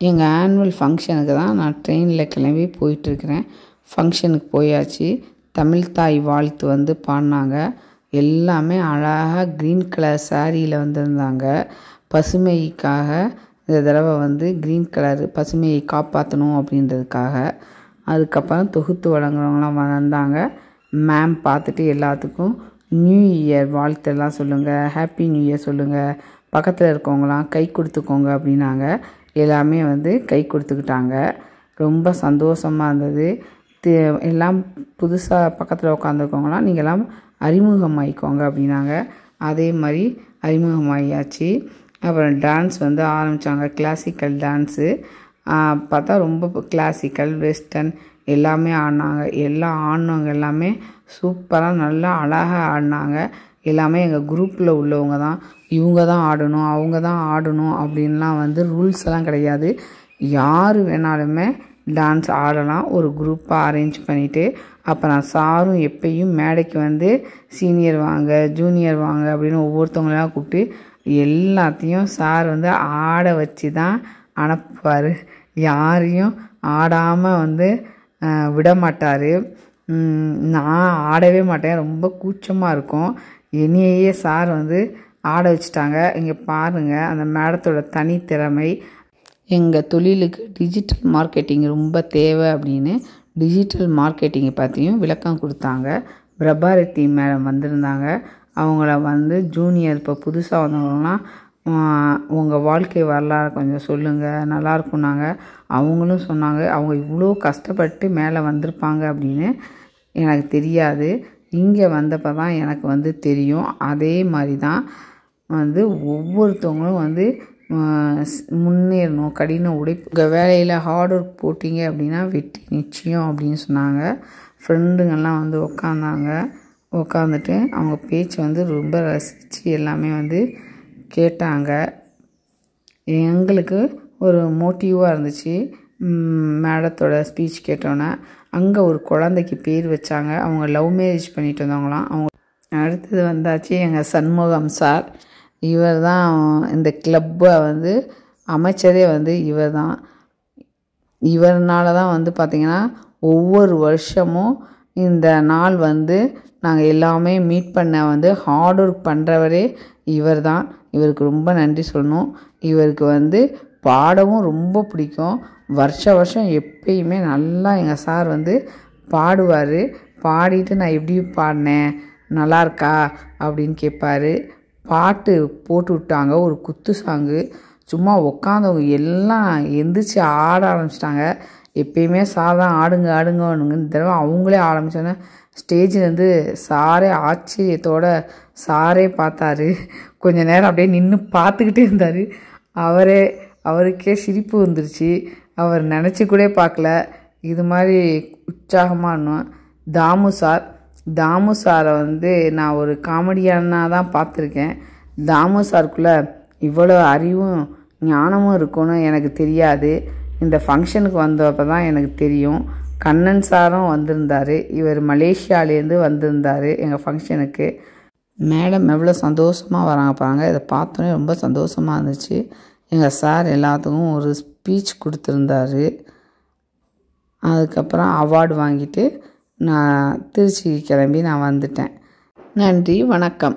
எங்கள் ஆனுவல் ஃபங்க்ஷனுக்கு தான் நான் ட்ரெயினில் கிளம்பி போயிட்டுருக்கிறேன். ஃபங்க்ஷனுக்கு போயாச்சு. தமிழ் தாய் வாழ்த்து வந்து பாடினாங்க. எல்லாமே அழகாக க்ரீன் கலர் சாரியில் வந்திருந்தாங்க. பசுமைக்காக இந்த தடவை வந்து க்ரீன் கலர் பசுமையை காப்பாற்றணும் அப்படின்றதுக்காக. அதுக்கப்புறம் தொகுத்து வழங்குறவங்களாம் வந்தாங்க. மேம் பார்த்துட்டு எல்லாத்துக்கும் நியூ இயர் வாழ்த்தெல்லாம் சொல்லுங்கள், ஹாப்பி நியூ இயர் சொல்லுங்கள், பக்கத்தில் இருக்கவங்களாம் கை கொடுத்துக்கோங்க அப்படின்னாங்க. எல்லாமே வந்து கை கொடுத்துக்கிட்டாங்க. ரொம்ப சந்தோஷமாக இருந்தது. எல்லாம் புதுசாக பக்கத்தில் உட்காந்துருக்கவங்களாம் நீங்கள்லாம் அறிமுகமாகிக்கோங்க அப்படின்னாங்க. அதே மாதிரி அறிமுகமாகியாச்சு. அப்புறம் டான்ஸ் வந்து ஆரம்பித்தாங்க. கிளாசிக்கல் டான்ஸு பார்த்தா ரொம்ப கிளாசிக்கல் வெஸ்டர்ன் எல்லாமே ஆடினாங்க. எல்லாம் ஆடினவங்க எல்லாமே சூப்பராக நல்லா அழகாக ஆடினாங்க. எல்லாமே எங்கள் குரூப்பில் உள்ளவங்க தான். இவங்க தான் ஆடணும், அவங்க தான் ஆடணும் அப்படின்லாம் வந்து ரூல்ஸ் எல்லாம் கிடையாது. யார் வேணாலுமே டான்ஸ் ஆடலாம். ஒரு குரூப்பாக அரேஞ்ச் பண்ணிவிட்டு அப்புறம் சாரும் எப்பயும் மேடைக்கு வந்து சீனியர் வாங்க, ஜூனியர் வாங்க அப்படின்னு ஒவ்வொருத்தவங்களாம் கூப்பிட்டு எல்லாத்தையும் சார் வந்து ஆட வச்சு தான் அனுப்புவார். யாரையும் ஆடாமல் வந்து விட மாட்டார். நான் ஆடவே மாட்டேன், ரொம்ப கூச்சமாக இருக்கும். என்னையே சார் வந்து ஆட வச்சுட்டாங்க. இங்கே பாருங்கள் அந்த மேடத்தோட தனித்திறமை. எங்கள் தொழிலுக்கு டிஜிட்டல் மார்க்கெட்டிங் ரொம்ப தேவை அப்படின்னு டிஜிட்டல் மார்க்கெட்டிங்கை பற்றியும் விளக்கம் கொடுத்தாங்க. பிரபாரதி மேடம் வந்திருந்தாங்க. அவங்கள வந்து ஜூனியர் இப்போ புதுசாக வந்தவங்களாம் உங்கள் வாழ்க்கை வரலாறு கொஞ்சம் சொல்லுங்கள், நல்லாயிருக்குன்னாங்க. அவங்களும் சொன்னாங்க அவங்க இவ்வளோ கஷ்டப்பட்டு மேலே வந்திருப்பாங்க அப்படின்னு எனக்கு தெரியாது. இங்கே வந்தப்போ தான் எனக்கு வந்து தெரியும். அதே மாதிரி தான் வந்து ஒவ்வொருத்தவங்களும் வந்து முன்னேறணும், கடின உழைப்பு வேலையில் ஹார்ட் ஒர்க் போட்டிங்க அப்படின்னா வெற்றி நிச்சயம் அப்படின்னு சொன்னாங்க. ஃப்ரெண்டுங்கள்லாம் வந்து உட்காந்துட்டு அவங்க பேச்சு வந்து ரொம்ப ரசித்து எல்லாமே வந்து கேட்டாங்க. எங்களுக்கு ஒரு மோட்டிவாக இருந்துச்சு. மேடத்தோட ஸ்பீச் கேட்டோன்னே அங்கே ஒரு குழந்தைக்கு பேர் வச்சாங்க. அவங்க லவ் மேரேஜ் பண்ணிட்டு வந்தவங்களாம். அவங்க அடுத்தது வந்தாச்சு எங்கள் சண்முகம் சார். இவர் தான் இந்த கிளப்பை வந்து அமைச்சதே வந்து இவர் தான். இவர்னால தான் வந்து பார்த்திங்கன்னா ஒவ்வொரு வருஷமும் இந்த நாள் வந்து நாங்கள் எல்லாமே மீட் பண்ண வந்து ஹார்ட் ஒர்க் பண்ணுறவரே இவர் தான். இவருக்கு ரொம்ப நன்றி சொல்லணும். இவருக்கு வந்து பாடவும் ரொம்ப பிடிக்கும். வருஷம் எப்பயுமே நல்லா எங்கள் சார் வந்து பாடுவார். பாடிட்டு நான் எப்படி பாடினேன், நல்லா இருக்கா அப்படின்னு கேட்பார். பாட்டு போட்டு விட்டாங்க, ஒரு குத்து சாங்கு. சும்மா உட்காந்தவங்க எல்லாம் எந்திரிச்சு ஆட ஆரம்பிச்சிட்டாங்க. எப்பயுமே சார் தான் ஆடுங்க ஆடுங்கன்னு. இந்த தடவை அவங்களே ஆரம்பித்தோன்னே ஸ்டேஜ்லேருந்து சாரே ஆச்சரியத்தோட சாரே பார்த்தாரு. கொஞ்சம் நேரம் அப்படியே நின்று பார்த்துக்கிட்டே இருந்தார். அவருக்கே சிரிப்பு வந்துருச்சு. அவர் நினச்சி கூட பார்க்கல இது மாதிரி உற்சாகமாக இருந்தோம். தாமு சாரை வந்து நான் ஒரு காமெடியானாக தான் பார்த்துருக்கேன். தாமு சாருக்குள்ளே இவ்வளோ அறிவும் ஞானமும் இருக்குன்னு எனக்கு தெரியாது. இந்த ஃபங்க்ஷனுக்கு வந்தப்போ தான் எனக்கு தெரியும். கண்ணன் சாரும் வந்திருந்தார். இவர் மலேசியாவிலேருந்து வந்திருந்தார் எங்கள் ஃபங்க்ஷனுக்கு. மேடம் எவ்வளோ சந்தோஷமாக வராங்க பாருங்க. இதை பார்த்தோன்னே ரொம்ப சந்தோஷமாக இருந்துச்சு. எங்கள் சார் எல்லாத்துக்கும் ஒரு ஸ்பீச் கொடுத்துருந்தாரு. அதுக்கப்புறம் அவார்டு வாங்கிட்டு நான் திருச்சி கிளம்பி நான் வந்துட்டேன். நன்றி, வணக்கம்.